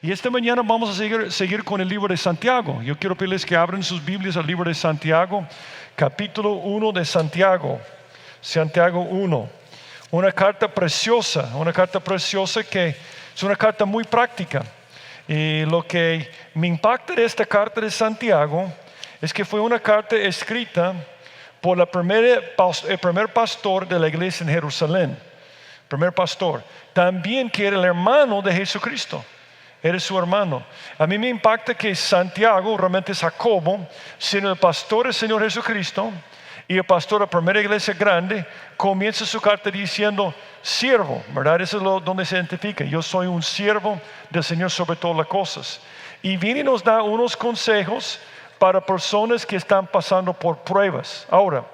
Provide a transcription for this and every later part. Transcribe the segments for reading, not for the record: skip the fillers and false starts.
Y esta mañana vamos a seguir con el libro de Santiago. Yo quiero pedirles que abran sus Biblias al libro de Santiago, capítulo 1 de Santiago. Santiago 1. Una carta preciosa que es una carta muy práctica. Y lo que me impacta de esta carta de Santiago es que fue una carta escrita por el primer pastor de la iglesia en Jerusalén. Primer pastor. También que era el hermano de Jesucristo. Era su hermano. A mí me impacta que Santiago realmente es Jacobo, sino el pastor del Señor Jesucristo y el pastor de la primera iglesia grande, comienza su carta diciendo siervo, ¿verdad? Eso es donde se identifica. Yo soy un siervo del Señor sobre todas las cosas. Y viene y nos da unos consejos para personas que están pasando por pruebas. Ahora,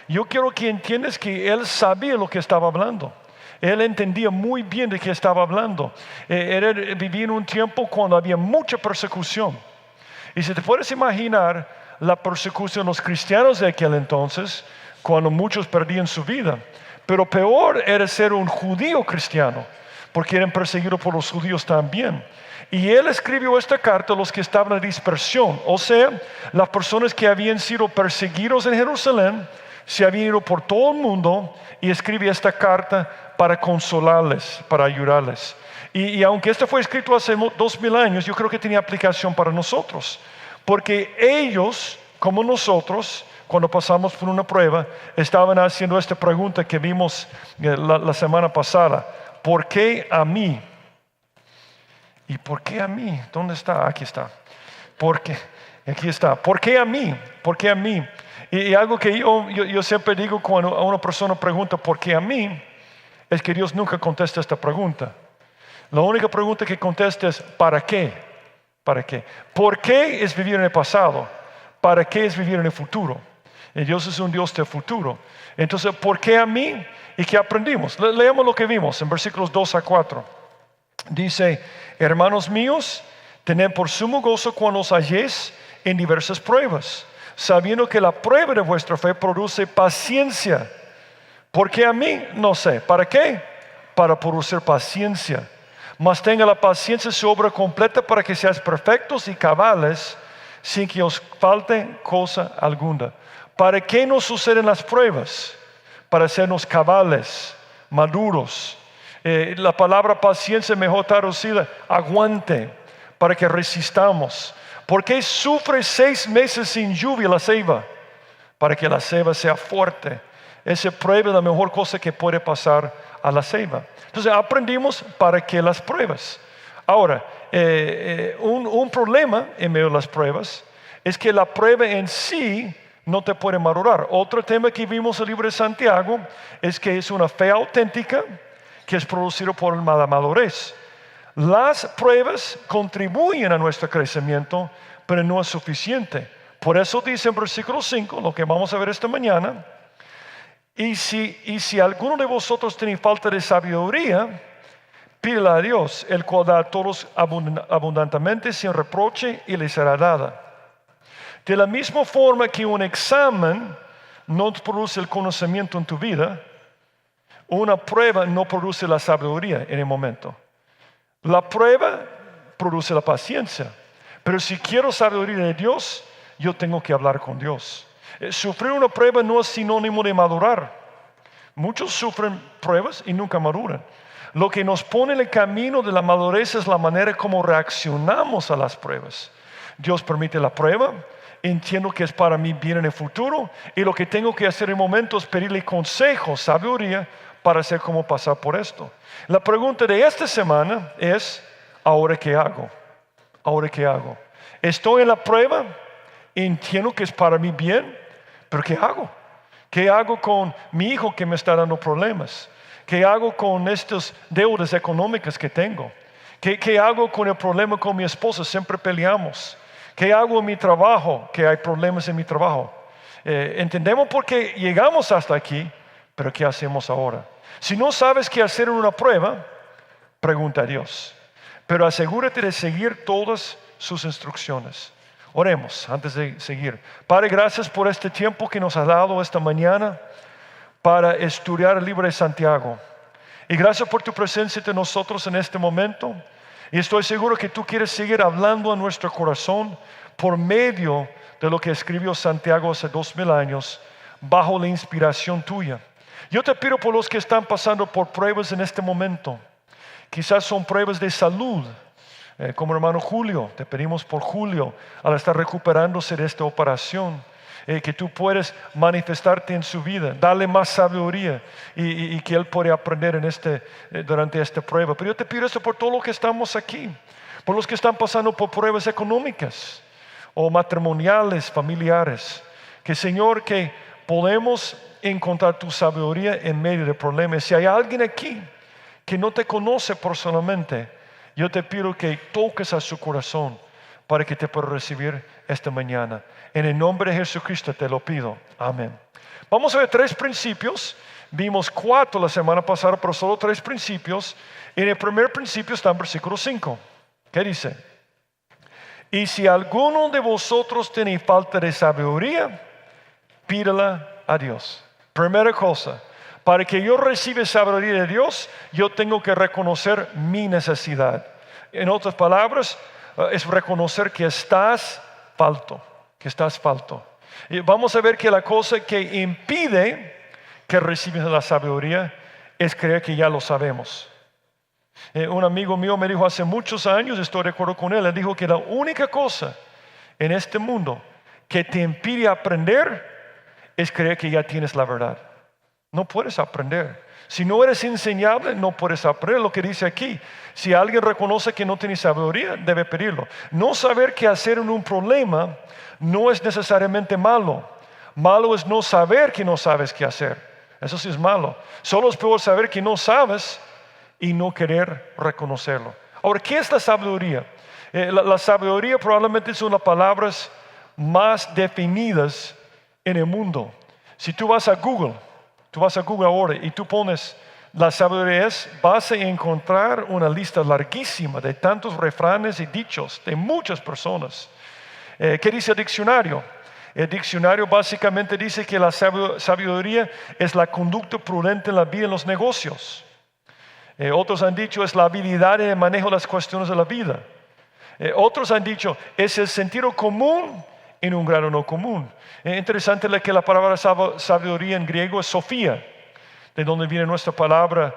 yo quiero que entiendas que él sabía lo que estaba hablando. Él entendía muy bien de qué estaba hablando. Él vivía en un tiempo cuando había mucha persecución. Y si te puedes imaginar la persecución de los cristianos de aquel entonces, cuando muchos perdían su vida. Pero peor era ser un judío cristiano, porque eran perseguidos por los judíos también. Y él escribió esta carta a los que estaban en dispersión, o sea, las personas que habían sido perseguidos en Jerusalén, se habían ido por todo el mundo, y escribe esta carta para consolarles, para ayudarles. Y aunque esto fue escrito hace 2000 años, yo creo que tenía aplicación para nosotros. Porque ellos, como nosotros, cuando pasamos por una prueba, estaban haciendo esta pregunta que vimos la semana pasada. ¿Por qué a mí? ¿Y por qué a mí? ¿Dónde está? Aquí está. Aquí está. ¿Por qué a mí? ¿Por qué a mí? Y algo que yo siempre digo cuando a una persona pregunta ¿por qué a mí? Es que Dios nunca contesta esta pregunta. La única pregunta que contesta es ¿para qué? ¿Para qué? ¿Por qué es vivir en el pasado? ¿Para qué es vivir en el futuro? Y Dios es un Dios del futuro. Entonces, ¿por qué a mí? ¿Y qué aprendimos? Leamos lo que vimos en versículos 2 a 4. Dice, hermanos míos, tened por sumo gozo cuando os halléis en diversas pruebas, sabiendo que la prueba de vuestra fe produce paciencia. ¿Por qué a mí? No sé. ¿Para qué? Para producir paciencia. Mas tenga la paciencia su obra completa para que seáis perfectos y cabales, sin que os falte cosa alguna. ¿Para qué nos suceden las pruebas? Para hacernos cabales, maduros. La palabra paciencia mejor traducida, aguante, para que resistamos. ¿Por qué sufre 6 meses sin lluvia la ceiba? Para que la ceiba sea fuerte. Esa prueba es la mejor cosa que puede pasar a la ceiba. Entonces aprendimos para qué las pruebas. Ahora, un problema en medio de las pruebas es que la prueba en sí no te puede madurar. Otro tema que vimos en el libro de Santiago es que es una fe auténtica que es producida por la madurez. Las pruebas contribuyen a nuestro crecimiento, pero no es suficiente. Por eso dice en versículo 5, lo que vamos a ver esta mañana, y si alguno de vosotros tiene falta de sabiduría, pídela a Dios, el cual da a todos abundantemente sin reproche y le será dada. De la misma forma que un examen no produce el conocimiento en tu vida, una prueba no produce la sabiduría en el momento. La prueba produce la paciencia, pero si quiero sabiduría de Dios, yo tengo que hablar con Dios. Sufrir una prueba no es sinónimo de madurar. Muchos sufren pruebas y nunca maduran. Lo que nos pone en el camino de la madurez es la manera como reaccionamos a las pruebas. Dios permite la prueba, entiendo que es para mí bien en el futuro, y lo que tengo que hacer en el momento es pedirle consejo, sabiduría, para hacer cómo pasar por esto. La pregunta de esta semana es, ¿ahora qué hago? ¿Ahora qué hago? Estoy en la prueba, entiendo que es para mí bien, pero ¿qué hago? ¿Qué hago con mi hijo que me está dando problemas? ¿Qué hago con estas deudas económicas que tengo? ¿Qué hago con el problema con mi esposa? Siempre peleamos. ¿Qué hago en mi trabajo? Que hay problemas en mi trabajo. Entendemos por qué llegamos hasta aquí, pero ¿qué hacemos ahora? Si no sabes qué hacer en una prueba, pregunta a Dios. Pero asegúrate de seguir todas sus instrucciones. Oremos antes de seguir. Padre, gracias por este tiempo que nos has dado esta mañana para estudiar el libro de Santiago. Y gracias por tu presencia de nosotros en este momento. Y estoy seguro que tú quieres seguir hablando a nuestro corazón por medio de lo que escribió Santiago hace 2000 años, bajo la inspiración tuya. Yo te pido por los que están pasando por pruebas en este momento. Quizás son pruebas de salud, como hermano Julio. Te pedimos por Julio, al estar recuperándose de esta operación, que tú puedes manifestarte en su vida, darle más sabiduría y que él puede aprender durante esta prueba. Pero yo te pido esto por todos los que estamos aquí, por los que están pasando por pruebas económicas o matrimoniales, familiares. Que Señor, que podemos encontrar tu sabiduría en medio del problema. Si hay alguien aquí que no te conoce personalmente, yo te pido que toques a su corazón para que te pueda recibir esta mañana. En el nombre de Jesucristo te lo pido. Amén. Vamos a ver 3 principios. Vimos 4 la semana pasada, pero solo 3 principios. En el primer principio está en versículo 5. ¿Qué dice? Y si alguno de vosotros tiene falta de sabiduría, pídala a Dios. Primera cosa, para que yo reciba sabiduría de Dios, yo tengo que reconocer mi necesidad. En otras palabras, es reconocer que estás falto. Y vamos a ver que la cosa que impide que recibas la sabiduría es creer que ya lo sabemos. Un amigo mío me dijo hace muchos años, estoy de acuerdo con él, dijo que la única cosa en este mundo que te impide aprender es creer que ya tienes la verdad. No puedes aprender. Si no eres enseñable, no puedes aprender. Lo que dice aquí, si alguien reconoce que no tiene sabiduría, debe pedirlo. No saber qué hacer en un problema no es necesariamente malo. Malo es no saber que no sabes qué hacer. Eso sí es malo. Solo es peor saber que no sabes y no querer reconocerlo. Ahora, ¿qué es la sabiduría? La sabiduría probablemente son las palabras más definidas en el mundo. Si tú vas a Google ahora y tú pones la sabiduría, vas a encontrar una lista larguísima de tantos refranes y dichos de muchas personas. ¿Qué dice el diccionario? El diccionario básicamente dice que la sabiduría es la conducta prudente en la vida y en los negocios. Otros han dicho es la habilidad en el manejo de las cuestiones de la vida. Otros han dicho es el sentido común en un grado no común. Interesante que la palabra sabiduría en griego es sofía, de donde viene nuestra palabra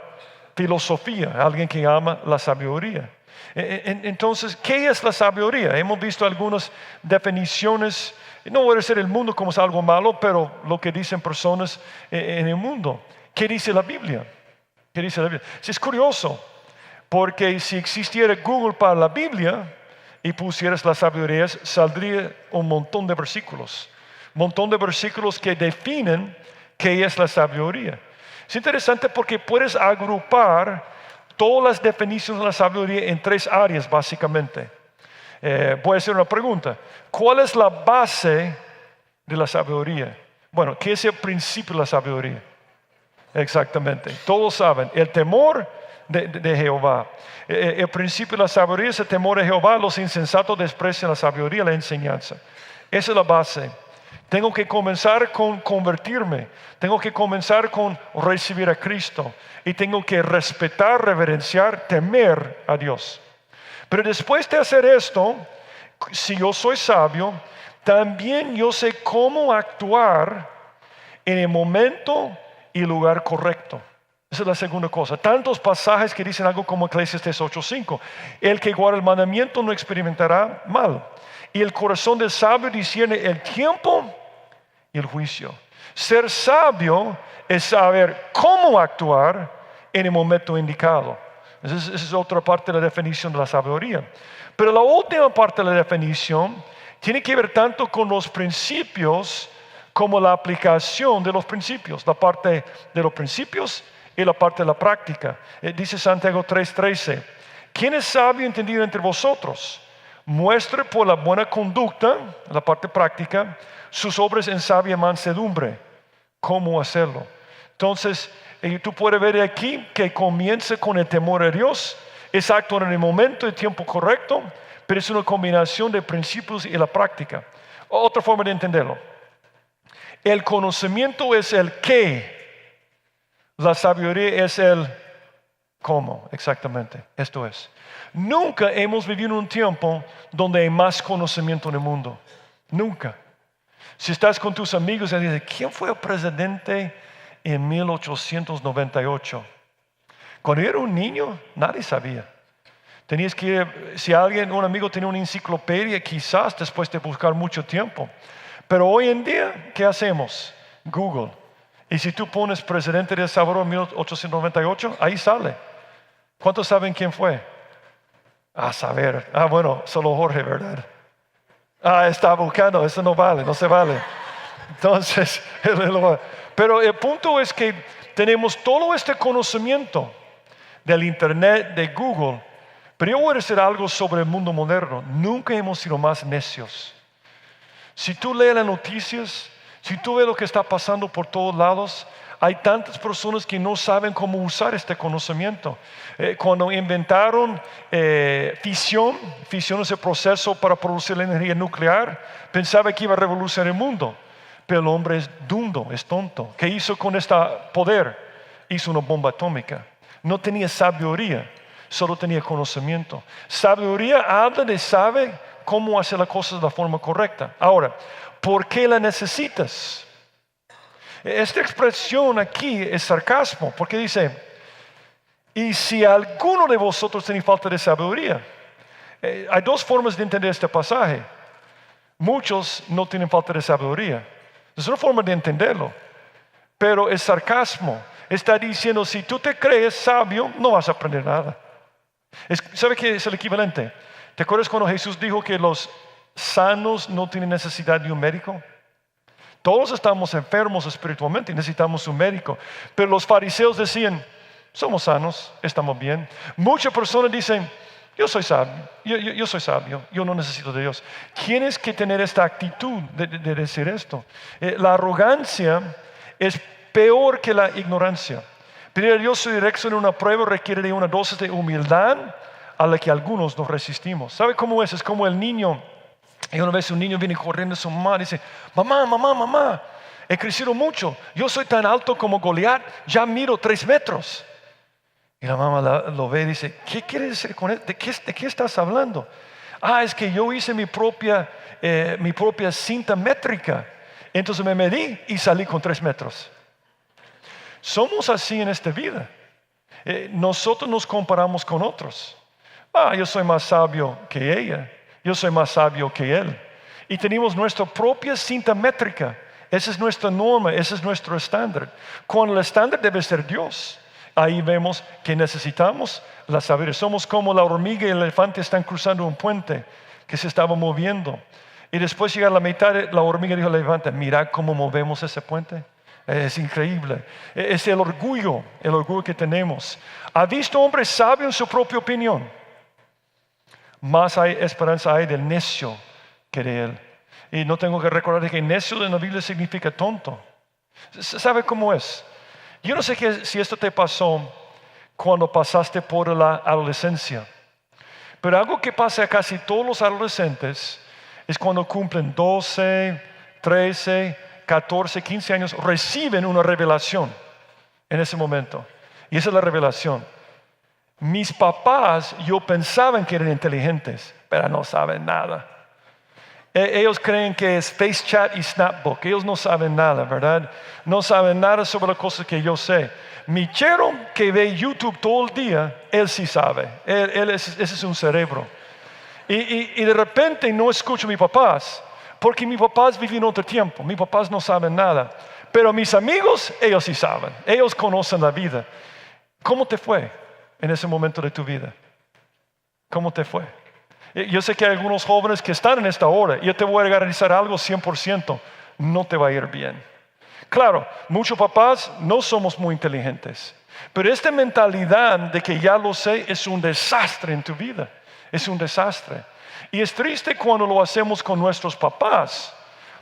filosofía, alguien que ama la sabiduría. Entonces, ¿qué es la sabiduría? Hemos visto algunas definiciones. No voy a decir el mundo como es algo malo, pero lo que dicen personas en el mundo. ¿Qué dice la Biblia? Sí, es curioso, porque si existiera Google para la Biblia y pusieras la sabiduría, saldría un montón de versículos. Un montón de versículos que definen qué es la sabiduría. Es interesante porque puedes agrupar todas las definiciones de la sabiduría en 3 áreas básicamente. Voy a hacer una pregunta. ¿Cuál es la base de la sabiduría? Bueno, ¿qué es el principio de la sabiduría? Exactamente, todos saben, el temor de Jehová. El principio de la sabiduría es el temor de Jehová. Los insensatos desprecian la sabiduría y la enseñanza. Esa es la base. Tengo que comenzar con convertirme. Tengo que comenzar con recibir a Cristo. Y tengo que respetar, reverenciar, temer a Dios. Pero después de hacer esto, si yo soy sabio, también yo sé cómo actuar en el momento y lugar correcto. Esa es la segunda cosa. Tantos pasajes que dicen algo como Eclesiastes 8:5. El que guarda el mandamiento no experimentará mal. Y el corazón del sabio discierne el tiempo y el juicio. Ser sabio es saber cómo actuar en el momento indicado. Esa es otra parte de la definición de la sabiduría. Pero la última parte de la definición tiene que ver tanto con los principios como la aplicación de los principios. La parte de los principios y la parte de la práctica. Dice Santiago 3:13. ¿Quién es sabio y entendido entre vosotros? Muestre por la buena conducta, la parte práctica, sus obras en sabia mansedumbre. ¿Cómo hacerlo? Entonces, tú puedes ver aquí que comienza con el temor de Dios. Es actuar en el momento y tiempo correcto, pero es una combinación de principios y la práctica. Otra forma de entenderlo. El conocimiento es el qué. La sabiduría es el ¿Cómo? Exactamente. Esto es. Nunca hemos vivido en un tiempo donde hay más conocimiento en el mundo. Nunca. Si estás con tus amigos y dices, ¿quién fue el presidente en 1898? Cuando yo era un niño, nadie sabía. Tenías que ir, si un amigo tenía una enciclopedia, quizás después de buscar mucho tiempo. Pero hoy en día, ¿qué hacemos? Google. Y si tú pones presidente de El Salvador en 1898, ahí sale. ¿Cuántos saben quién fue? A saber. Bueno, solo Jorge, ¿verdad? Está buscando, eso no vale, no se vale. Entonces, pero el punto es que tenemos todo este conocimiento del Internet, de Google. Pero yo voy a decir algo sobre el mundo moderno. Nunca hemos sido más necios. Si tú lees las noticias, si tú ves lo que está pasando por todos lados, hay tantas personas que no saben cómo usar este conocimiento. Cuando inventaron fisión es el proceso para producir la energía nuclear, pensaba que iba a revolucionar el mundo. Pero el hombre es dundo, es tonto. ¿Qué hizo con este poder? Hizo una bomba atómica. No tenía sabiduría, solo tenía conocimiento. Sabiduría habla de sabe cómo hacer las cosas de la forma correcta. Ahora, ¿por qué la necesitas? Esta expresión aquí es sarcasmo, porque dice, y si alguno de vosotros tiene falta de sabiduría. Hay dos formas de entender este pasaje. Muchos no tienen falta de sabiduría. Es una forma de entenderlo. Pero el sarcasmo está diciendo, si tú te crees sabio, no vas a aprender nada. ¿Sabe qué es el equivalente? ¿Te acuerdas cuando Jesús dijo que los sanos no tienen necesidad de un médico? Todos estamos enfermos espiritualmente y necesitamos un médico. Pero los fariseos decían, somos sanos, estamos bien. Muchas personas dicen, yo soy sabio, yo soy sabio, yo no necesito de Dios. Tienes que tener esta actitud de decir esto. La arrogancia es peor que la ignorancia. Pedir a Dios su dirección en una prueba requiere de una dosis de humildad a la que algunos nos resistimos. ¿Sabe cómo es? Es como el niño. Y una vez un niño viene corriendo a su mamá y dice, mamá, he crecido mucho. Yo soy tan alto como Goliat, ya miro 3 metros. Y la mamá lo ve y dice, ¿qué quieres decir con esto? ¿De qué estás hablando? Es que yo hice mi propia cinta métrica. Entonces me medí y salí con 3 metros. Somos así en esta vida. Nosotros nos comparamos con otros. Yo soy más sabio que ella. Yo soy más sabio que él. Y tenemos nuestra propia cinta métrica. Esa es nuestra norma, ese es nuestro estándar. Cuando el estándar debe ser Dios. Ahí vemos que necesitamos la sabiduría. Somos como la hormiga y el elefante están cruzando un puente que se estaba moviendo. Y después llega a la mitad, la hormiga dijo al elefante, mira cómo movemos ese puente. Es increíble. Es el orgullo que tenemos. ¿Ha visto hombre sabio en su propia opinión? Más hay esperanza hay del necio que de él. Y no tengo que recordar que necio en la Biblia significa tonto. ¿Sabe cómo es? Yo no sé si esto te pasó cuando pasaste por la adolescencia. Pero algo que pasa a casi todos los adolescentes es cuando cumplen 12, 13, 14, 15 años, reciben una revelación en ese momento. Y esa es la revelación. Mis papás, yo pensaban que eran inteligentes, pero no saben nada. Ellos creen que es FaceChat y Snapbook. Ellos no saben nada, ¿verdad? No saben nada sobre las cosas que yo sé. Mi chero que ve YouTube todo el día, él sí sabe. Ese es un cerebro. Y de repente no escucho a mis papás, porque mis papás viven otro tiempo. Mis papás no saben nada. Pero mis amigos, ellos sí saben. Ellos conocen la vida. ¿Cómo te fue en ese momento de tu vida? ¿Cómo te fue? Yo sé que hay algunos jóvenes que están en esta hora. Yo te voy a garantizar algo 100%. No te va a ir bien. Claro, muchos papás no somos muy inteligentes. Pero esta mentalidad de que ya lo sé es un desastre en tu vida. Es un desastre. Y es triste cuando lo hacemos con nuestros papás.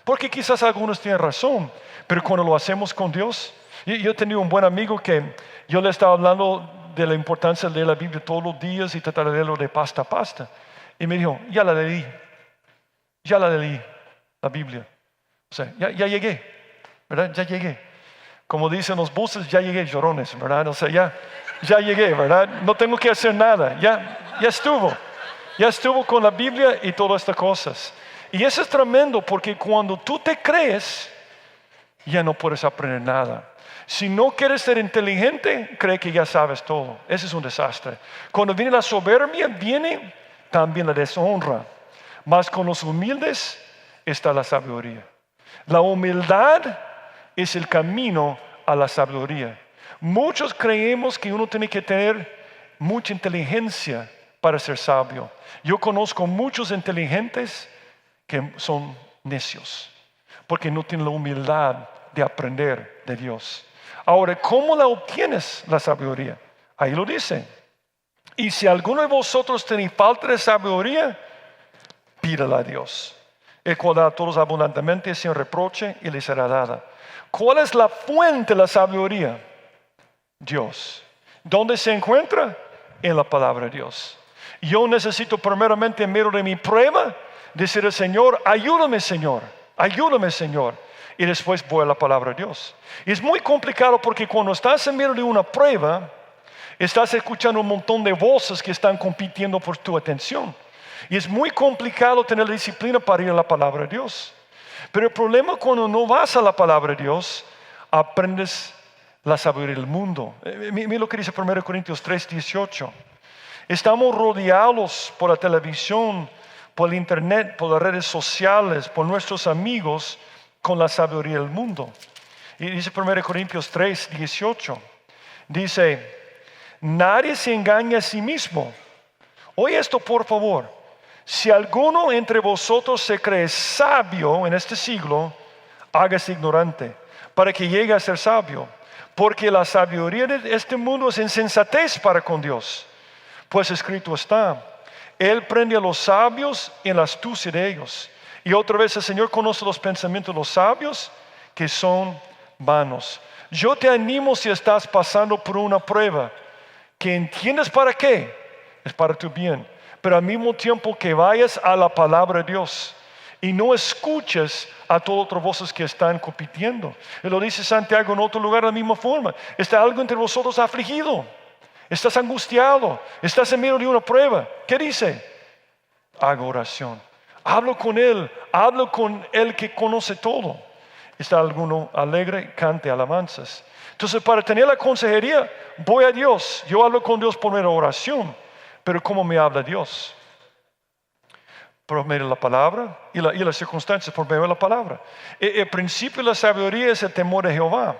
Porque quizás algunos tienen razón. Pero cuando lo hacemos con Dios. Yo tenía un buen amigo que yo le estaba hablando de la importancia de leer la Biblia todos los días y tratar de leerlo de pasta a pasta. Y me dijo, ya la leí, la Biblia. O sea, ya llegué, ¿verdad? Ya llegué. Como dicen los buses, ya llegué, llorones, ¿verdad? O sea, ya llegué, ¿verdad? No tengo que hacer nada, ya estuvo. Ya estuvo con la Biblia y todas estas cosas. Y eso es tremendo porque cuando tú te crees, ya no puedes aprender nada. Si no quieres ser inteligente, cree que ya sabes todo. Ese es un desastre. Cuando viene la soberbia, viene también la deshonra. Mas con los humildes está la sabiduría. La humildad es el camino a la sabiduría. Muchos creemos que uno tiene que tener mucha inteligencia para ser sabio. Yo conozco muchos inteligentes que son necios, porque no tienen la humildad de aprender de Dios. Ahora, ¿cómo la obtienes la sabiduría? Ahí lo dice. Y si alguno de vosotros tiene falta de sabiduría, pídala a Dios, el cual da a todos abundantemente sin reproche y le será dada. ¿Cuál es la fuente de la sabiduría? Dios. ¿Dónde se encuentra? En la palabra de Dios. Yo necesito primeramente en medio de mi prueba decir al Señor, ayúdame Señor, ayúdame Señor. Y después voy a la palabra de Dios. Y es muy complicado porque cuando estás en medio de una prueba, estás escuchando un montón de voces que están compitiendo por tu atención. Y es muy complicado tener la disciplina para ir a la palabra de Dios. Pero el problema cuando no vas a la palabra de Dios, aprendes la sabiduría del mundo. Mira lo que dice 1 Corintios 3:18. Estamos rodeados por la televisión, por el internet, por las redes sociales, por nuestros amigos, con la sabiduría del mundo. Y dice 1 Corintios 3:18. Dice, nadie se engaña a sí mismo. Oye esto por favor. Si alguno entre vosotros se cree sabio en este siglo, hágase ignorante, para que llegue a ser sabio. Porque la sabiduría de este mundo es insensatez para con Dios. Pues escrito está, Él prende a los sabios en la astucia de ellos. Y otra vez el Señor conoce los pensamientos de los sabios que son vanos. Yo te animo si estás pasando por una prueba, que entiendas para qué, es para tu bien. Pero al mismo tiempo que vayas a la palabra de Dios y no escuches a todas otras voces que están compitiendo. Y lo dice Santiago en otro lugar de la misma forma. ¿Está algo entre vosotros afligido? ¿Estás angustiado? ¿Estás en medio de una prueba? ¿Qué dice? Haga oración. Hablo con Él que conoce todo. ¿Está alguno alegre? Cante alabanzas. Entonces, para tener la consejería, voy a Dios. Yo hablo con Dios por medio de oración. Pero ¿cómo me habla Dios? Por medio de la palabra y las circunstancias por medio de la palabra. El principio de la sabiduría es el temor de Jehová.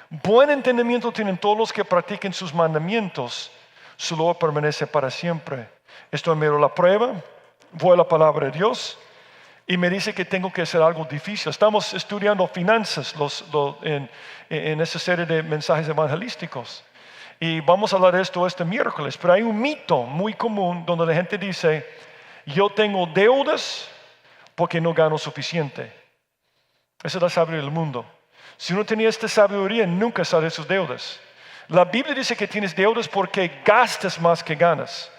Buen entendimiento tienen todos los que practiquen sus mandamientos. Su loor permanece para siempre. Estoy en medio de la prueba. Voy a la palabra de Dios. Y me dice que tengo que hacer algo difícil. Estamos estudiando finanzas en esa serie de mensajes evangelísticos. Y vamos a hablar de esto este miércoles. Pero hay un mito muy común donde la gente dice, yo tengo deudas porque no gano suficiente. Esa es la sabiduría del mundo. Si uno tenía esta sabiduría, nunca sale de sus deudas. La Biblia dice que tienes deudas porque gastas más que ganas.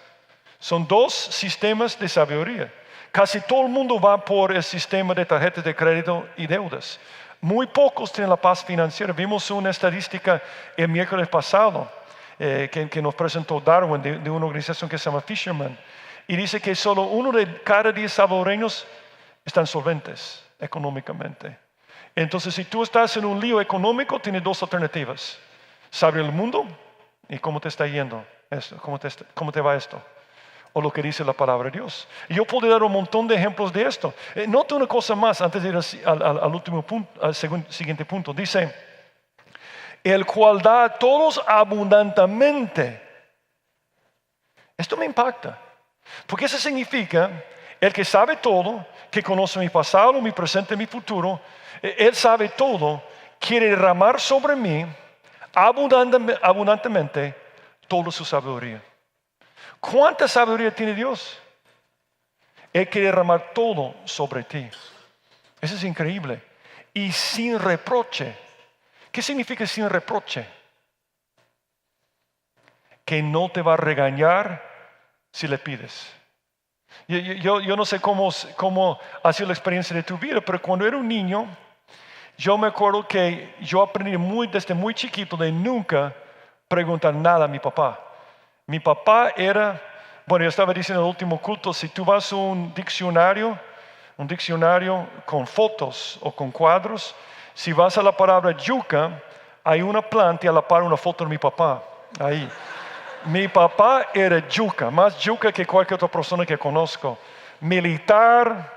Son dos sistemas de sabiduría. Casi todo el mundo va por el sistema de tarjetas de crédito y deudas. Muy pocos tienen la paz financiera. Vimos una estadística el miércoles pasado que nos presentó Darwin de una organización que se llama Fisherman. Y dice que solo 1 de cada 10 salvadoreños están solventes económicamente. Entonces, si tú estás en un lío económico, tienes dos alternativas. Saber el mundo y cómo te está yendo esto, cómo te va esto. O lo que dice la palabra de Dios. Y yo puedo dar un montón de ejemplos de esto. Nota una cosa más antes de ir al último punto, al siguiente punto. Dice, el cual da a todos abundantemente. Esto me impacta. Porque eso significa, el que sabe todo, que conoce mi pasado, mi presente, mi futuro, Él sabe todo, quiere derramar sobre mí abundantemente toda su sabiduría. ¿Cuánta sabiduría tiene Dios? Él quiere derramar todo sobre ti. Eso es increíble. Y sin reproche. ¿Qué significa sin reproche? Que no te va a regañar si le pides. Yo no sé cómo ha sido la experiencia de tu vida, pero cuando era un niño, yo me acuerdo que yo aprendí desde muy chiquito de nunca preguntar nada a mi papá. Mi papá era, bueno, yo estaba diciendo en el último culto, si tú vas a un diccionario con fotos o con cuadros, si vas a la palabra yuca, hay una planta y a la par una foto de mi papá. Ahí. Mi papá era yuca, más yuca que cualquier otra persona que conozco. Militar,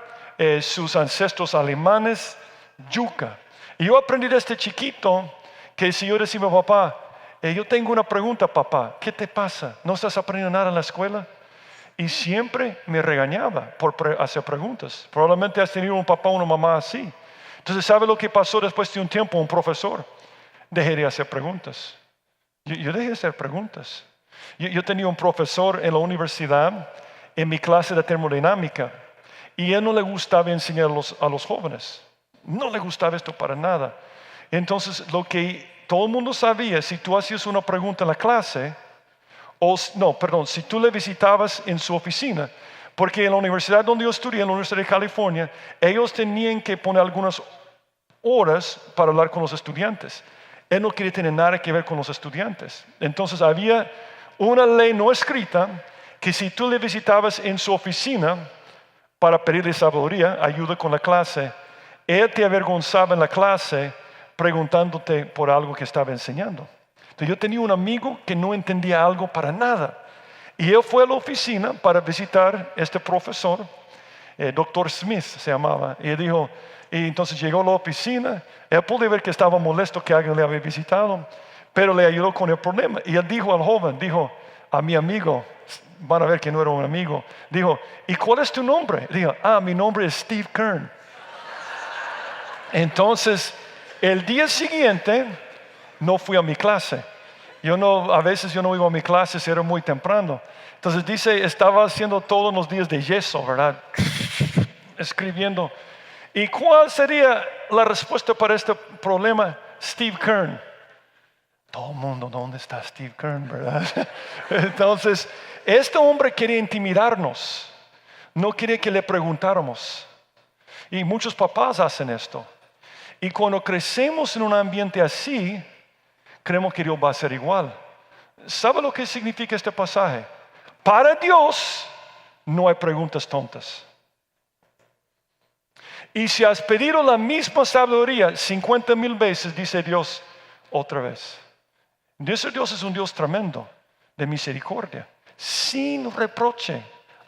sus ancestros alemanes, yuca. Y yo aprendí desde chiquito que si yo decía a mi papá, yo tengo una pregunta, papá, ¿qué te pasa? ¿No estás aprendiendo nada en la escuela? Y siempre me regañaba por hacer preguntas. Probablemente has tenido un papá o una mamá así. Entonces, ¿sabe lo que pasó después de un tiempo? Un profesor, dejé de hacer preguntas. Yo dejé de hacer preguntas. Yo tenía un profesor en la universidad, en mi clase de termodinámica, y a él no le gustaba enseñar a los jóvenes. No le gustaba esto para nada. Entonces, lo que todo el mundo sabía, si tú hacías una pregunta en la clase, si tú le visitabas en su oficina, porque en la universidad donde yo estudié, en la Universidad de California, ellos tenían que poner algunas horas para hablar con los estudiantes. Él no quería tener nada que ver con los estudiantes. Entonces había una ley no escrita que si tú le visitabas en su oficina para pedirle sabiduría, ayuda con la clase, él te avergonzaba en la clase preguntándote por algo que estaba enseñando. Entonces yo tenía un amigo que no entendía algo para nada. Y él fue a la oficina para visitar a este profesor, Dr. Smith se llamaba. Y entonces llegó a la oficina, él pudo ver que estaba molesto que alguien le había visitado, pero le ayudó con el problema. Y él dijo al joven, a mi amigo, van a ver que no era un amigo, dijo, ¿y cuál es tu nombre? Dijo, mi nombre es Steve Kern. Entonces, el día siguiente, no fui a mi clase. A veces yo no iba a mi clase, era muy temprano. Entonces dice, estaba haciendo todos los días de yeso, ¿verdad? Escribiendo. ¿Y cuál sería la respuesta para este problema? Steve Kern. Todo el mundo, ¿dónde está Steve Kern, verdad? Entonces, este hombre quería intimidarnos. No quería que le preguntáramos. Y muchos papás hacen esto. Y cuando crecemos en un ambiente así, creemos que Dios va a ser igual. ¿Sabe lo que significa este pasaje? Para Dios no hay preguntas tontas. Y si has pedido la misma sabiduría 50,000 veces, dice Dios otra vez. Dice Dios es un Dios tremendo, de misericordia, sin reproche,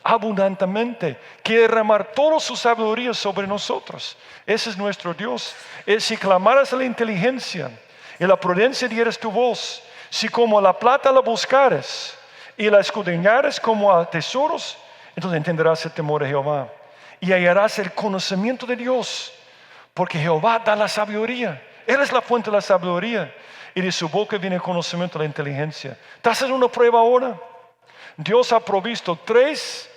abundantemente, quiere derramar toda su sabiduría sobre nosotros. Ese es nuestro Dios. Si clamaras a la inteligencia y la prudencia dieras tu voz, si como la plata la buscares y la escudriñares como a tesoros, entonces entenderás el temor de Jehová y hallarás el conocimiento de Dios, porque Jehová da la sabiduría. Él es la fuente de la sabiduría y de su boca viene el conocimiento de la inteligencia. ¿Estás haciendo una prueba ahora? Dios ha provisto 3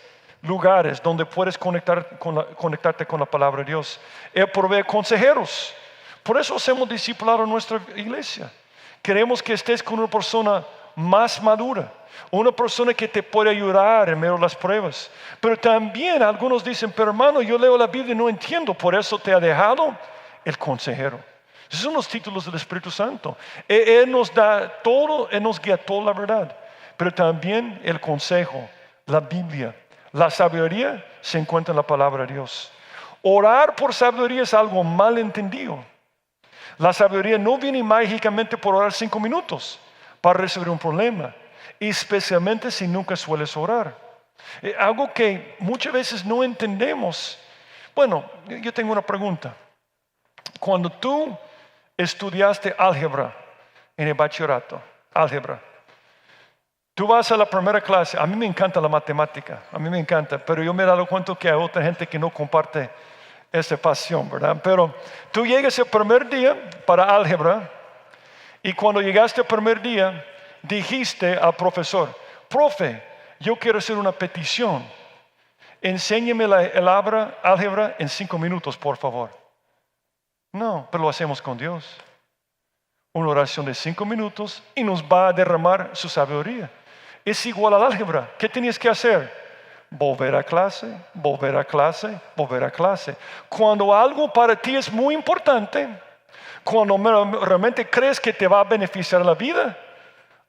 lugares donde puedes conectarte con la palabra de Dios. Él provee consejeros. Por eso hacemos discipulado en nuestra iglesia. Queremos que estés con una persona más madura, una persona que te puede ayudar en medio de las pruebas. Pero también algunos dicen, pero hermano, yo leo la Biblia y no entiendo, por eso te ha dejado el consejero. Esos son los títulos del Espíritu Santo. Él nos da todo, Él nos guía toda la verdad. Pero también el consejo, la Biblia, la sabiduría se encuentra en la palabra de Dios. Orar por sabiduría es algo mal entendido. La sabiduría no viene mágicamente por orar 5 minutos para resolver un problema, especialmente si nunca sueles orar. Algo que muchas veces no entendemos. Bueno, yo tengo una pregunta. Cuando tú estudiaste álgebra en el bachillerato, álgebra, tú vas a la primera clase. A mí me encanta la matemática, a mí me encanta, pero yo me he dado cuenta que hay otra gente que no comparte esa pasión, ¿verdad? Pero tú llegas el primer día para álgebra y cuando llegaste el primer día dijiste al profesor, profe, yo quiero hacer una petición, enséñeme el álgebra en 5 minutos, por favor. No, pero lo hacemos con Dios. Una oración de 5 minutos y nos va a derramar su sabiduría. Es igual al álgebra. ¿Qué tenías que hacer? Volver a clase, volver a clase, volver a clase. Cuando algo para ti es muy importante, cuando realmente crees que te va a beneficiar la vida,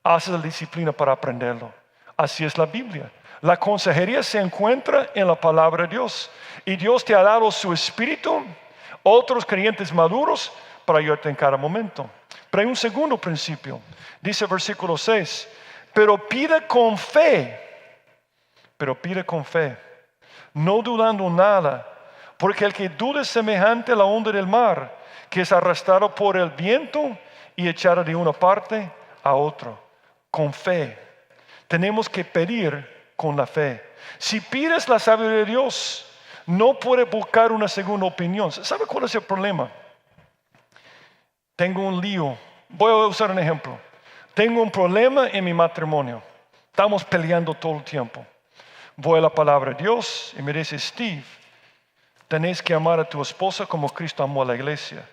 haces la disciplina para aprenderlo. Así es la Biblia. La consejería se encuentra en la palabra de Dios. Y Dios te ha dado su espíritu, otros creyentes maduros, para ayudarte en cada momento. Pero hay un segundo principio. Dice versículo 6, pero pide con fe, no dudando nada, porque el que duda es semejante a la onda del mar, que es arrastrado por el viento y echado de una parte a otra. Con fe. Tenemos que pedir con la fe. Si pides la sabiduría de Dios, no puedes buscar una segunda opinión. ¿Sabe cuál es el problema? Tengo un lío. Voy a usar un ejemplo. Tengo un problema en mi matrimonio. Estamos peleando todo el tiempo. Voy a la palabra de Dios y me dice, Steve, tenés que amar a tu esposa como Cristo amó a la iglesia.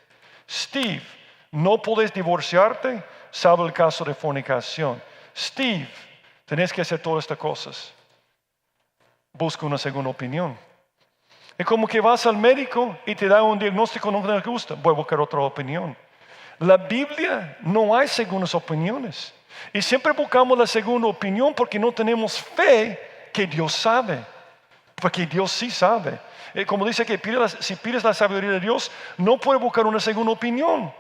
Steve, no puedes divorciarte, salvo el caso de fornicación. Steve, tenés que hacer todas estas cosas. Busca una segunda opinión. Es como que vas al médico y te da un diagnóstico no te gusta. Voy a buscar otra opinión. La Biblia no hay segundas opiniones. Y siempre buscamos la segunda opinión porque no tenemos fe que Dios sabe. Porque Dios sí sabe. Como dice que si pides la sabiduría de Dios, no puedes buscar una segunda opinión.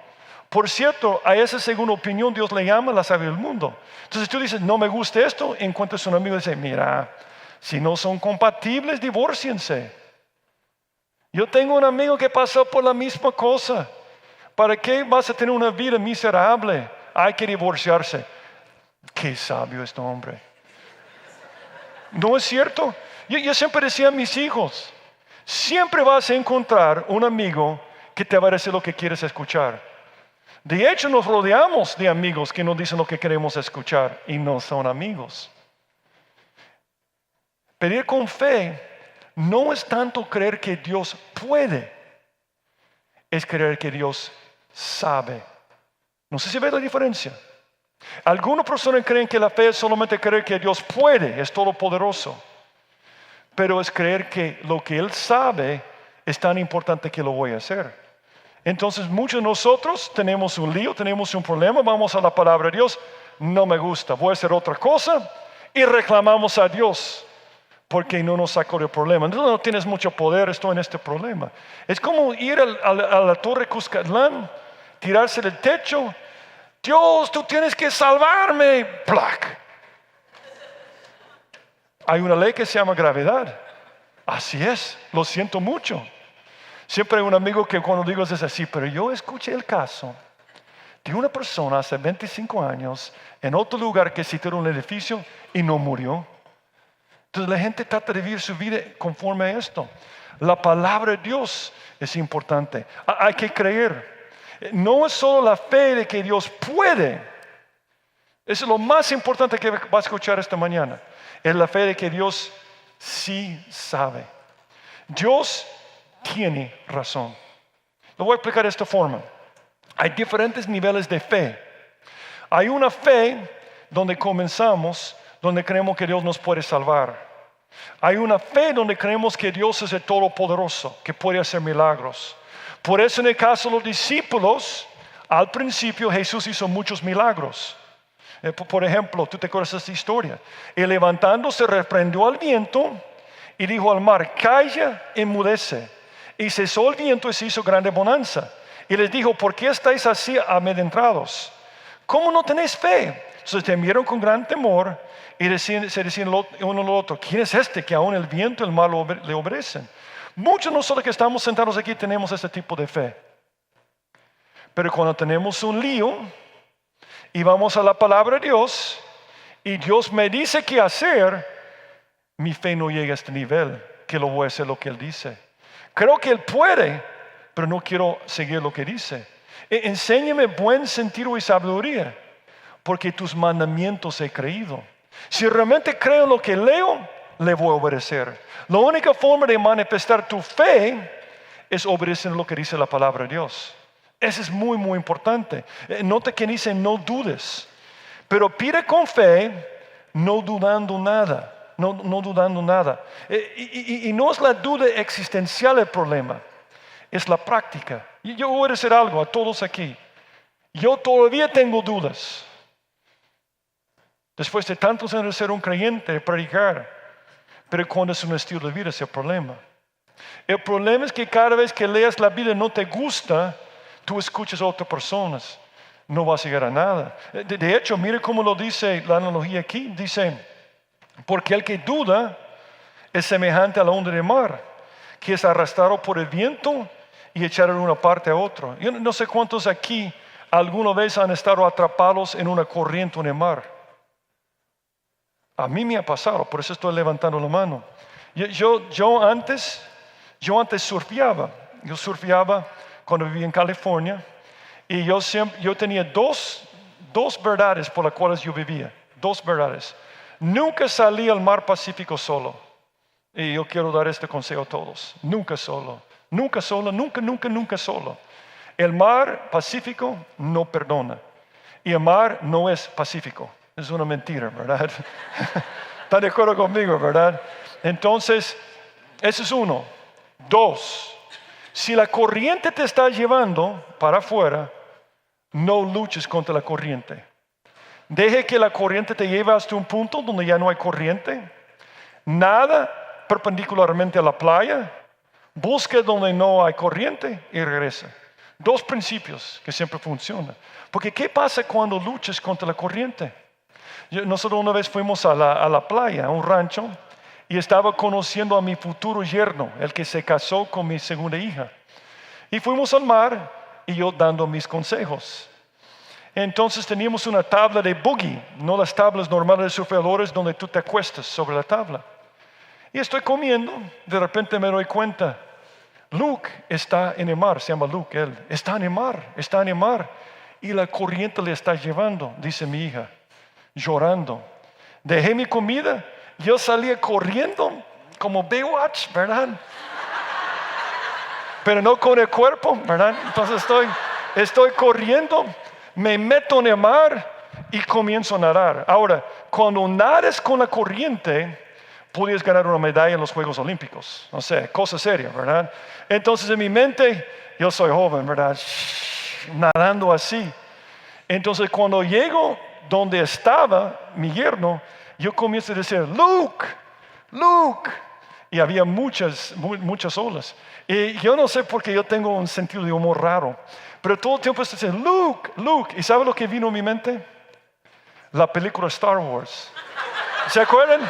Por cierto, a esa segunda opinión Dios le llama la sabiduría del mundo. Entonces tú dices, no me gusta esto, encuentras un amigo y dice, mira, si no son compatibles, divórciense. Yo tengo un amigo que pasó por la misma cosa. ¿Para qué vas a tener una vida miserable? Hay que divorciarse. Qué sabio este hombre. ¿No es cierto? Yo siempre decía a mis hijos, siempre vas a encontrar un amigo que te va a decir lo que quieres escuchar. De hecho, nos rodeamos de amigos que nos dicen lo que queremos escuchar y no son amigos. Pedir con fe no es tanto creer que Dios puede, es creer que Dios sabe. No sé si ves la diferencia. Algunas personas creen que la fe es solamente creer que Dios puede, es todopoderoso. Pero es creer que lo que Él sabe es tan importante que lo voy a hacer. Entonces muchos de nosotros tenemos un lío, tenemos un problema, vamos a la palabra de Dios, no me gusta, voy a hacer otra cosa y reclamamos a Dios porque no nos sacó del problema. Entonces no tienes mucho poder, estoy en este problema. Es como ir a la Torre Cuscatlán, tirarse del techo, Dios, tú tienes que salvarme, ¡plac! Hay una ley que se llama gravedad. Así es, lo siento mucho. Siempre hay un amigo que cuando digo es así, pero yo escuché el caso de una persona hace 25 años en otro lugar que se tiró un edificio y no murió. Entonces la gente trata de vivir su vida conforme a esto. La palabra de Dios es importante. Hay que creer. No es solo la fe de que Dios puede. Eso es lo más importante que vas a escuchar esta mañana. Es la fe de que Dios sí sabe. Dios tiene razón. Lo voy a explicar de esta forma. Hay diferentes niveles de fe. Hay una fe donde comenzamos, donde creemos que Dios nos puede salvar. Hay una fe donde creemos que Dios es el Todopoderoso, que puede hacer milagros. Por eso en el caso de los discípulos, al principio Jesús hizo muchos milagros. Por ejemplo, tú te acuerdas de esta historia. Y levantándose reprendió al viento y dijo al mar, calla, enmudece. Y cesó el viento y se hizo grande bonanza. Y les dijo, ¿por qué estáis así amedrentados? ¿Cómo no tenéis fe? Entonces temieron con gran temor y se decían uno al otro, ¿quién es este que aún el viento y el mar le obedecen? Muchos de nosotros que estamos sentados aquí tenemos este tipo de fe. Pero cuando tenemos un lío y vamos a la palabra de Dios y Dios me dice qué hacer, mi fe no llega a este nivel que lo voy a hacer lo que Él dice. Creo que Él puede, pero no quiero seguir lo que dice. Enséñame buen sentido y sabiduría, porque tus mandamientos he creído. Si realmente creo en lo que leo, le voy a obedecer. La única forma de manifestar tu fe es obedecer lo que dice la palabra de Dios. Eso es muy, muy importante. Nota que dice no dudes, pero pide con fe, no dudando nada. No dudando nada. Y no es la duda existencial el problema, es la práctica. Y yo voy a decir algo a todos aquí. Yo todavía tengo dudas. Después de tantos años de ser un creyente, de predicar. Pero cuando es un estilo de vida es el problema. El problema es que cada vez que leas la Biblia no te gusta, tú escuchas a otras personas. No vas a llegar a nada. De hecho, mire cómo lo dice la analogía aquí. Dice, porque el que duda es semejante a la onda del mar, que es arrastrado por el viento y echado de una parte a otra. Yo no sé cuántos aquí alguna vez han estado atrapados en una corriente en el mar. A mí me ha pasado, por eso estoy levantando la mano. Yo antes surfeaba. Yo surfeaba cuando vivía en California. Y yo tenía dos verdades por las cuales yo vivía. Dos verdades. Nunca salí al mar Pacífico solo. Y yo quiero dar este consejo a todos. Nunca solo. Nunca solo, nunca solo. El mar Pacífico no perdona. Y el mar no es pacífico. Es una mentira, ¿verdad? ¿Están de acuerdo conmigo, verdad? Entonces, ese es uno. Dos, si la corriente te está llevando para afuera, no luches contra la corriente. Deje que la corriente te lleve hasta un punto donde ya no hay corriente. Nada perpendicularmente a la playa. Busque donde no hay corriente y regresa. Dos principios que siempre funcionan. Porque ¿qué pasa cuando luchas contra la corriente? Nosotros una vez fuimos a la playa, a un rancho, y estaba conociendo a mi futuro yerno, el que se casó con mi segunda hija. Y fuimos al mar y yo dando mis consejos. Entonces teníamos una tabla de buggy, no las tablas normales de surfeadores donde tú te acuestas sobre la tabla. Y estoy comiendo, de repente me doy cuenta, Luke está en el mar, se llama Luke, él está en el mar, y la corriente le está llevando, dice mi hija, llorando. Dejé mi comida, yo salía corriendo como Baywatch, ¿verdad? Pero no con el cuerpo, ¿verdad? Entonces estoy corriendo, me meto en el mar y comienzo a nadar. Ahora, cuando nadas con la corriente, puedes ganar una medalla en los Juegos Olímpicos. No sé, cosa seria, ¿verdad? Entonces en mi mente, yo soy joven, ¿verdad? Nadando así. Entonces cuando llego donde estaba mi yerno, yo comienzo a decir, Luke. Y había muchas olas. Y yo no sé por qué yo tengo un sentido de humor raro. Pero todo el tiempo estoy diciendo, Luke. ¿Y sabe lo que vino a mi mente? La película Star Wars. ¿Se acuerdan?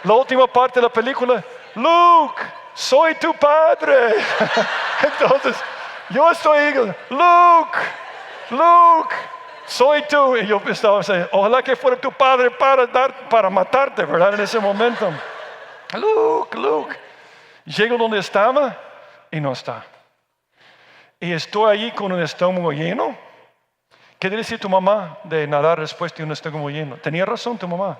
La última parte de la película, Luke, soy tu padre. Entonces, yo estoy diciendo, Luke, soy tú. Y yo estaba diciendo, ojalá que fuera tu padre para matarte, ¿verdad? En ese momento. Luke. Llego donde estaba y no está. Y estoy allí con un estómago lleno. ¿Qué debe decir tu mamá de nadar después de un estómago lleno? Tenía razón tu mamá.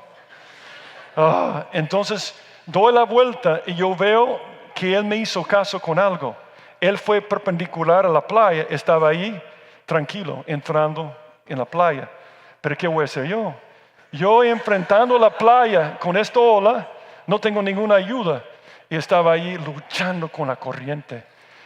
Entonces doy la vuelta y yo veo que él me hizo caso con algo. Él fue perpendicular a la playa, estaba ahí tranquilo, entrando en la playa. Pero ¿qué voy a hacer yo? Yo enfrentando la playa con esta ola, no tengo ninguna ayuda. Y estaba ahí luchando con la corriente.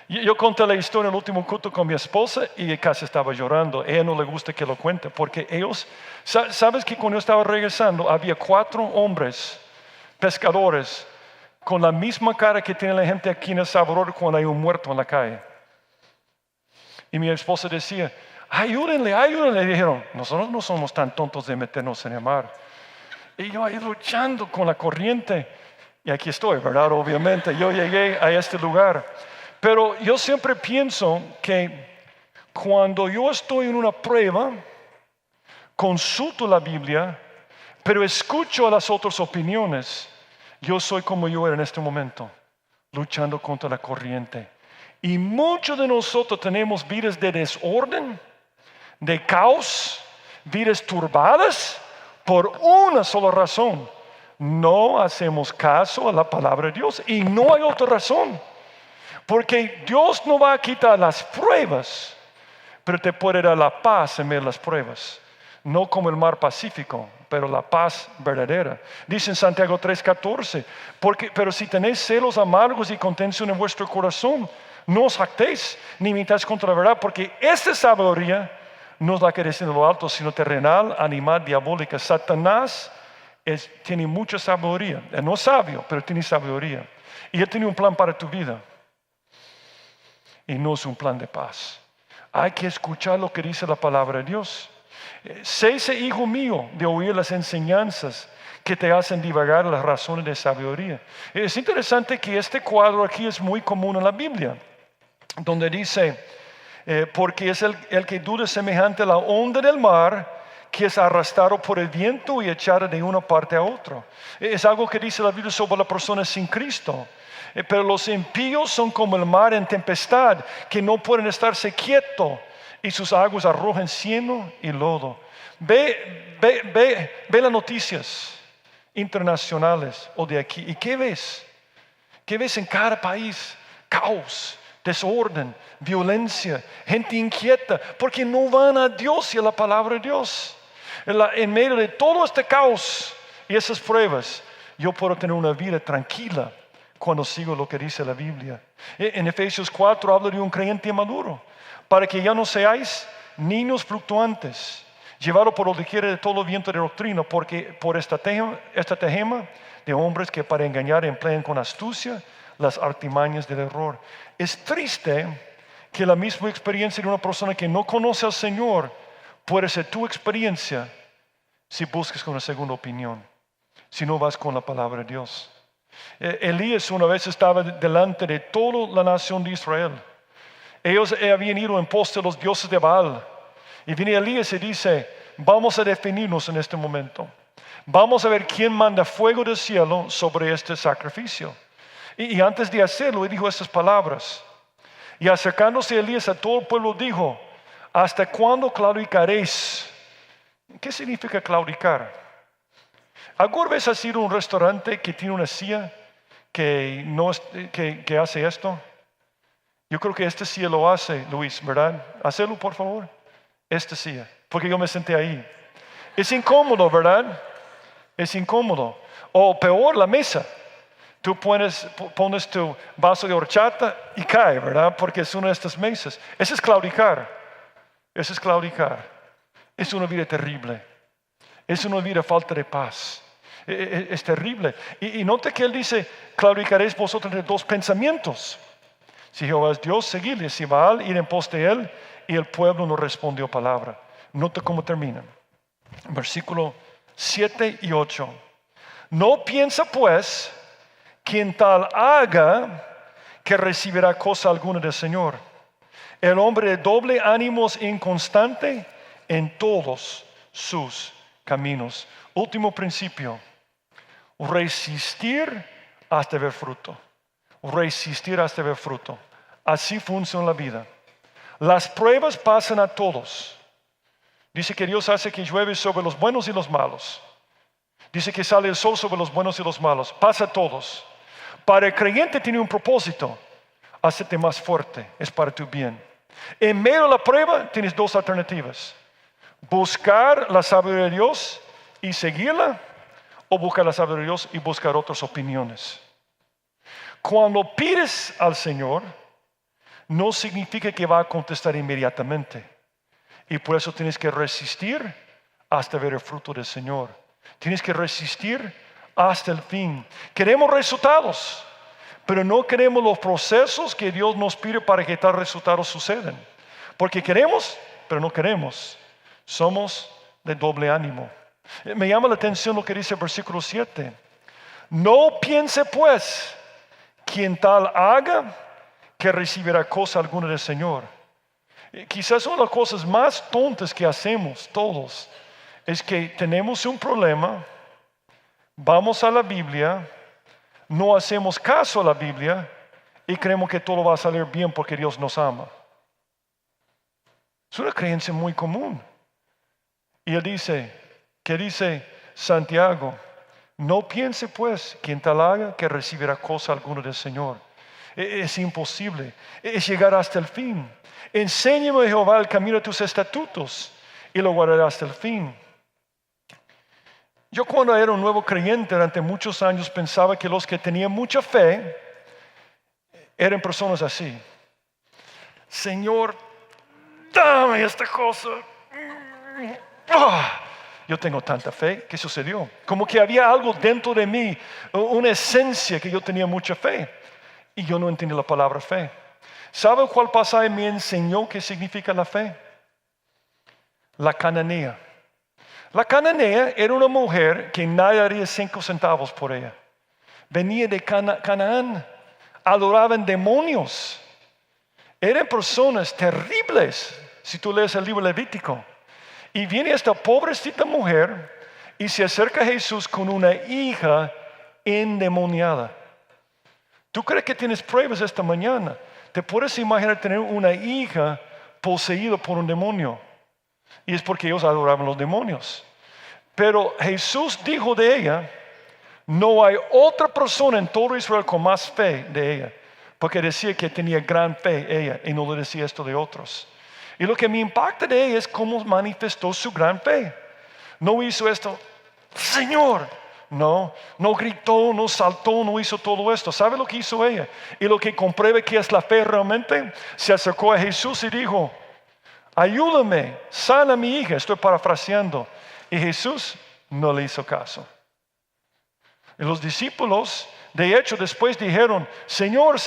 Yo conté la historia en el último culto con mi esposa y casi estaba llorando. A ella no le gusta que lo cuente porque ellos, ¿sabes que cuando yo estaba regresando había 4 hombres pescadores con la misma cara que tiene la gente aquí en El Salvador cuando hay un muerto en la calle? Y mi esposa decía, ayúdenle. Y dijeron, nosotros no somos tan tontos de meternos en el mar. Y yo ahí luchando con la corriente. Y aquí estoy, ¿verdad? Obviamente, yo llegué a este lugar. Pero yo siempre pienso que cuando yo estoy en una prueba, consulto la Biblia, pero escucho a las otras opiniones, yo soy como yo era en este momento, luchando contra la corriente. Y muchos de nosotros tenemos vidas de desorden, de caos, vidas turbadas, por una sola razón. No hacemos caso a la palabra de Dios y no hay otra razón. Porque Dios no va a quitar las pruebas, pero te puede dar la paz en medio de las pruebas. No como el mar Pacífico, pero la paz verdadera. Dice en Santiago 3:14, pero si tenéis celos amargos y contención en vuestro corazón, no os jactéis ni mintáis contra la verdad, porque esta sabiduría no es la que desciende de lo alto, sino terrenal, animal, diabólica. Satanás tiene mucha sabiduría. Él no es sabio, pero tiene sabiduría. Y Él tiene un plan para tu vida. Y no es un plan de paz. Hay que escuchar lo que dice la palabra de Dios. Sése, hijo mío, de oír las enseñanzas que te hacen divagar las razones de sabiduría. Es interesante que este cuadro aquí es muy común en la Biblia, donde dice, porque es el que duda semejante a la onda del mar, que es arrastrado por el viento y echado de una parte a otra. Es algo que dice la Biblia sobre la persona sin Cristo. Pero los impíos son como el mar en tempestad, que no pueden estarse quietos, y sus aguas arrojan cieno y lodo. Ve las noticias internacionales o de aquí. ¿Y qué ves? ¿Qué ves en cada país? Caos, desorden, violencia, gente inquieta, porque no van a Dios y a la palabra de Dios. En medio de todo este caos y esas pruebas, yo puedo tener una vida tranquila cuando sigo lo que dice la Biblia. En Efesios 4 habla de un creyente maduro, para que ya no seáis niños fluctuantes, llevados por donde quiera de todo viento de doctrina, porque por esta tejema de hombres que para engañar emplean con astucia las artimañas del error. Es triste que la misma experiencia de una persona que no conoce al Señor puede ser tu experiencia si buscas con una segunda opinión, si no vas con la palabra de Dios. Elías una vez estaba delante de toda la nación de Israel. Ellos habían ido en pos de los dioses de Baal. Y viene Elías y dice, vamos a definirnos en este momento. Vamos a ver quién manda fuego del cielo sobre este sacrificio. Y antes de hacerlo, él dijo estas palabras. Y acercándose Elías a todo el pueblo dijo, ¿hasta cuándo claudicaréis? ¿Qué significa claudicar? ¿Alguna vez has ido a un restaurante que tiene una silla que hace esto? Yo creo que esta silla lo hace, Luis, ¿verdad? Hacelo, por favor. Esta silla, porque yo me senté ahí. Es incómodo, ¿verdad? Es incómodo. O peor, la mesa. Tú pones tu vaso de horchata y cae, ¿verdad? Porque es una de estas mesas. Eso es claudicar. Eso es claudicar. Es una vida terrible. Es una vida falta de paz. Es terrible. Y note que él dice, claudicaréis vosotros entre dos pensamientos. Si Jehová es Dios, seguidle. Si Baal, ir en pos de él. Y el pueblo no respondió palabra. Note cómo termina. Versículo 7 y 8. No piensa pues quien tal haga que recibirá cosa alguna del Señor. El hombre de doble ánimo es inconstante en todos sus caminos. Último principio. Resistir hasta ver fruto. Resistir hasta ver fruto. Así funciona la vida. Las pruebas pasan a todos. Dice que Dios hace que llueve sobre los buenos y los malos. Dice que sale el sol sobre los buenos y los malos. Pasa a todos. Para el creyente tiene un propósito. Hacerte más fuerte. Es para tu bien. En medio de la prueba tienes dos alternativas. Buscar la sabiduría de Dios y seguirla. O buscar la sabiduría de Dios y buscar otras opiniones. Cuando pides al Señor, no significa que va a contestar inmediatamente. Y por eso tienes que resistir hasta ver el fruto del Señor. Tienes que resistir hasta el fin. Queremos resultados, pero no queremos los procesos que Dios nos pide para que tal resultados sucedan. Porque queremos, pero no queremos. Somos de doble ánimo. Me llama la atención lo que dice el versículo 7. No piense pues quien tal haga que recibirá cosa alguna del Señor. Quizás una de las cosas más tontas que hacemos todos es que tenemos un problema, vamos a la Biblia, no hacemos caso a la Biblia y creemos que todo va a salir bien porque Dios nos ama. Es una creencia muy común. Y él dice, ¿qué dice Santiago? No piense pues quien tal haga que recibirá cosa alguna del Señor. Es imposible. Es llegar hasta el fin. Enséñame, Jehová, el camino de tus estatutos y lo guardaré hasta el fin. Yo cuando era un nuevo creyente durante muchos años pensaba que los que tenían mucha fe eran personas así. Señor, dame esta cosa. yo tengo tanta fe. ¿Qué sucedió? Como que había algo dentro de mí, una esencia que yo tenía mucha fe. Y yo no entendí la palabra fe. ¿Sabe cuál pasaje me enseñó qué significa la fe? La cananea. La cananea era una mujer que nadie daría 5 centavos por ella. Venía de Canaán. Adoraban demonios. Eran personas terribles. Si tú lees el libro Levítico. Y viene esta pobrecita mujer y se acerca a Jesús con una hija endemoniada. ¿Tú crees que tienes pruebas esta mañana? ¿Te puedes imaginar tener una hija poseída por un demonio? Y es porque ellos adoraban los demonios. Pero Jesús dijo de ella, no hay otra persona en todo Israel con más fe de ella. Porque decía que tenía gran fe ella y no le decía esto de otros. Y lo que me impacta de ella es cómo manifestó su gran fe. No hizo esto, Señor. No gritó, no saltó, no hizo todo esto. ¿Sabe lo que hizo ella? Y lo que comprueba que es la fe realmente, se acercó a Jesús y dijo, ayúdame, sana a mi hija. Estoy parafraseando. Y Jesús no le hizo caso. Y los discípulos, de hecho, después dijeron, Señor,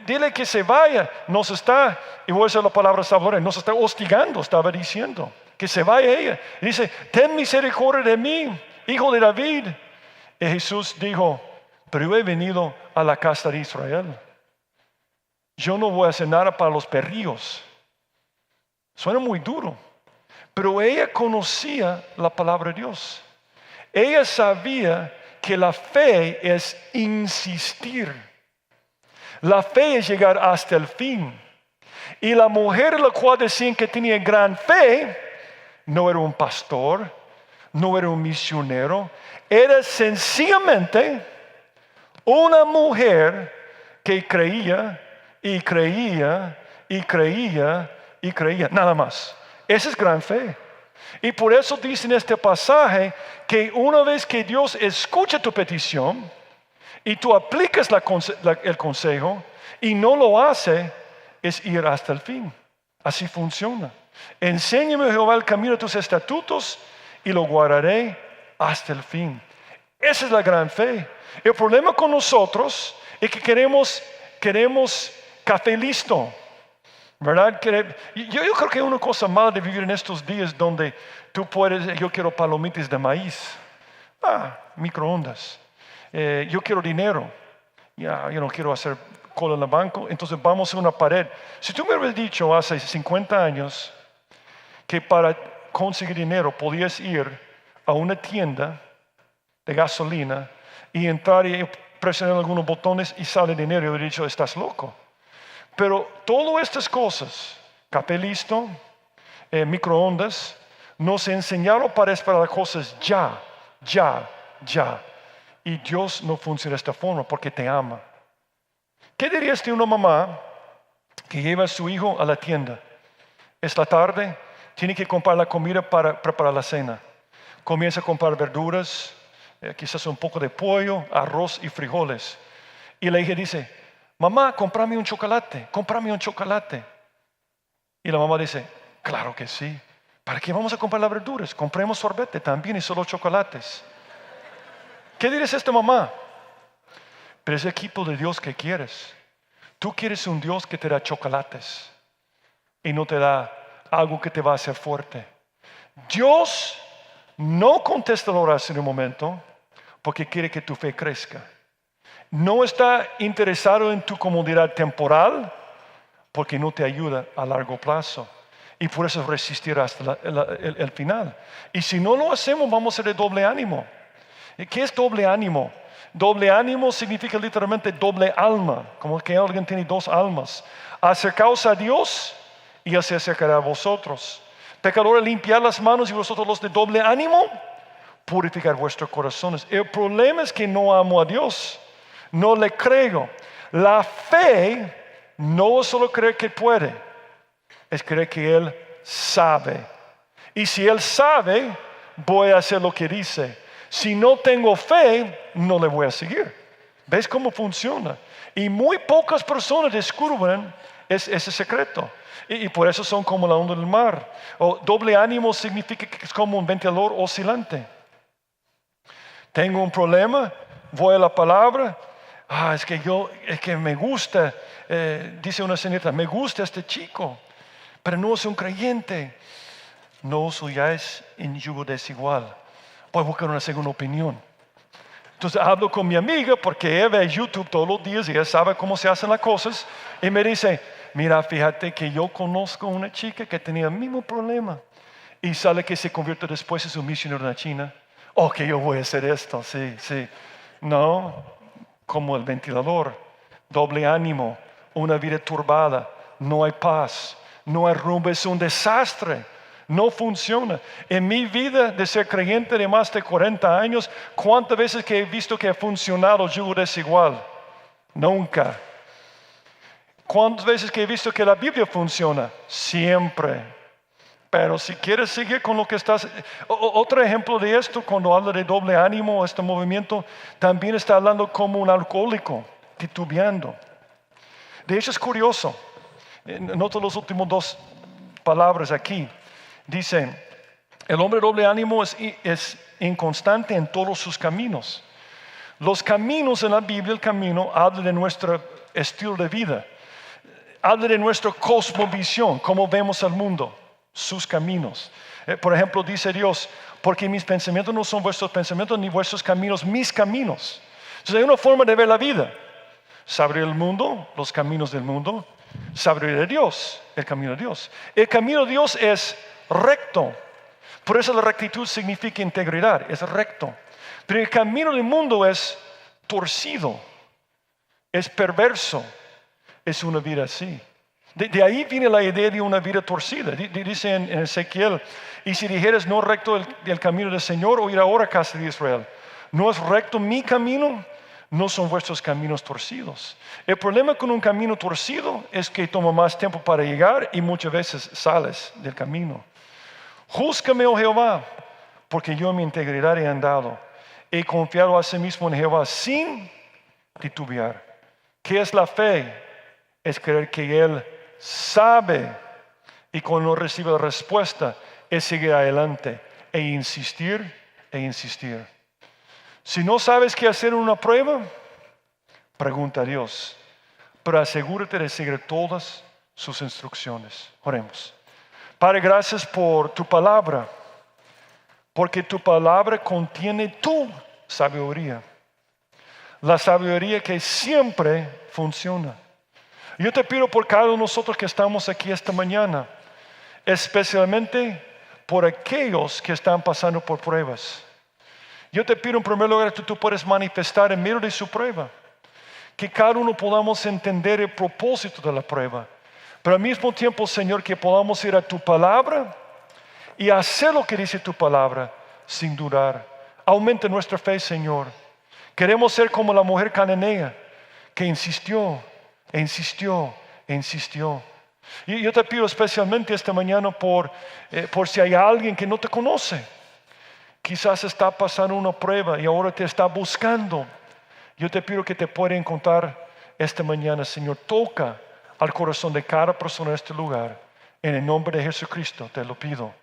dile que se vaya. Nos está, y voy a usar la palabra sabor, nos está hostigando, estaba diciendo. Que se vaya ella. Y dice, ten misericordia de mí, hijo de David. Y Jesús dijo, pero yo he venido a la casa de Israel. Yo no voy a hacer nada para los perrillos. Suena muy duro. Pero ella conocía la palabra de Dios. Ella sabía que la fe es insistir. La fe es llegar hasta el fin. Y la mujer la cual decían que tenía gran fe, no era un pastor, no era un misionero, era sencillamente una mujer que creía y creía y creía y creía, nada más. Esa es gran fe. Y por eso dice en este pasaje que una vez que Dios escucha tu petición y tú aplicas el consejo y no lo hace, es ir hasta el fin. Así funciona. Enséñame, Jehová, el camino de tus estatutos y lo guardaré hasta el fin. Esa es la gran fe. El problema con nosotros es que queremos café listo, ¿verdad? Yo creo que hay una cosa mala de vivir en estos días donde tú puedes, yo quiero palomitas de maíz, microondas, yo quiero dinero, yo no quiero hacer cola en el banco, entonces vamos a una pared. Si tú me hubieras dicho hace 50 años que para conseguir dinero podías ir a una tienda de gasolina y entrar y presionar algunos botones y sale dinero, yo hubiera dicho, estás loco. Pero todas estas cosas, café listo, microondas, nos enseñaron para esperar las cosas ya. Y Dios no funciona de esta forma porque te ama. ¿Qué dirías de una mamá que lleva a su hijo a la tienda? Es la tarde, tiene que comprar la comida para preparar la cena. Comienza a comprar verduras, quizás un poco de pollo, arroz y frijoles. Y la hija dice, mamá, cómprame un chocolate. Y la mamá dice, claro que sí. ¿Para qué vamos a comprar las verduras? Compremos sorbete también y solo chocolates. ¿Qué dices a esta mamá? Pero es el equipo de Dios que quieres. Tú quieres un Dios que te da chocolates y no te da algo que te va a hacer fuerte. Dios no contesta la oración en un momento porque quiere que tu fe crezca. No está interesado en tu comodidad temporal porque no te ayuda a largo plazo. Y por eso resistir hasta el final. Y si no lo hacemos, vamos a ser de doble ánimo. ¿Qué es doble ánimo? Doble ánimo significa literalmente doble alma. Como que alguien tiene 2 almas. Acercaos a Dios y Él se acercará a vosotros. Pecadores, limpiad las manos y vosotros los de doble ánimo, purificar vuestros corazones. El problema es que no amo a Dios. No le creo. La fe no es solo creer que puede, es creer que Él sabe. Y si Él sabe, voy a hacer lo que dice. Si no tengo fe, no le voy a seguir. ¿Ves cómo funciona? Y muy pocas personas descubren es ese secreto. Y por eso son como la onda del mar. O doble ánimo significa que es como un ventilador oscilante. Tengo un problema, voy a la palabra. Es que me gusta, dice una señorita, me gusta este chico, pero no es un creyente. No os huyáis en yugo desigual. Voy a buscar una segunda opinión. Entonces hablo con mi amiga porque ella ve YouTube todos los días y ella sabe cómo se hacen las cosas. Y me dice, mira, fíjate que yo conozco una chica que tenía el mismo problema. Y sale que se convierte después en un misionero en la China. Que yo voy a hacer esto, sí. No, como el ventilador, doble ánimo, una vida turbada, no hay paz, no hay rumbo, es un desastre. No funciona. En mi vida de ser creyente de más de 40 años, ¿cuántas veces que he visto que ha funcionado el yugo desigual? Nunca. ¿Cuántas veces que he visto que la Biblia funciona? Siempre. Pero si quieres seguir con lo que estás... Otro ejemplo de esto, cuando habla de doble ánimo, este movimiento, también está hablando como un alcohólico, titubeando. De hecho es curioso. Nota los últimos dos palabras aquí. Dice, el hombre doble ánimo es inconstante en todos sus caminos. Los caminos en la Biblia, el camino, habla de nuestro estilo de vida. Habla de nuestra cosmovisión, cómo vemos al mundo, sus caminos. Por ejemplo, dice Dios, porque mis pensamientos no son vuestros pensamientos, ni vuestros caminos, mis caminos. Entonces hay una forma de ver la vida. Saber el mundo, los caminos del mundo. Saber de Dios, el camino de Dios. El camino de Dios es recto. Por eso la rectitud significa integridad, es recto. Pero el camino del mundo es torcido, es perverso, es una vida así. De ahí viene la idea de una vida torcida. Dice en Ezequiel, y si dijeres no recto el camino del Señor, oír ahora casa de Israel. No es recto mi camino, no son vuestros caminos torcidos. El problema con un camino torcido es que toma más tiempo para llegar y muchas veces sales del camino. Júzgame, oh Jehová, porque yo en mi integridad he andado. He confiado a sí mismo en Jehová sin titubear. ¿Qué es la fe? Es creer que Él sabe, y cuando no recibe la respuesta, es seguir adelante e insistir. Si no sabes qué hacer en una prueba, pregunta a Dios, pero asegúrate de seguir todas sus instrucciones. Oremos. Padre, gracias por tu palabra, porque tu palabra contiene tu sabiduría, la sabiduría que siempre funciona. Yo te pido por cada uno de nosotros que estamos aquí esta mañana, especialmente por aquellos que están pasando por pruebas. Yo te pido en primer lugar que tú puedes manifestar en medio de su prueba, que cada uno podamos entender el propósito de la prueba. Pero al mismo tiempo, Señor, que podamos ir a tu palabra y hacer lo que dice tu palabra sin dudar. Aumenta nuestra fe, Señor. Queremos ser como la mujer cananea que insistió. Y yo te pido especialmente esta mañana por si hay alguien que no te conoce. Quizás está pasando una prueba y ahora te está buscando. Yo te pido que te pueda encontrar esta mañana, Señor. Toca al corazón de cada persona en este lugar. En el nombre de Jesucristo te lo pido.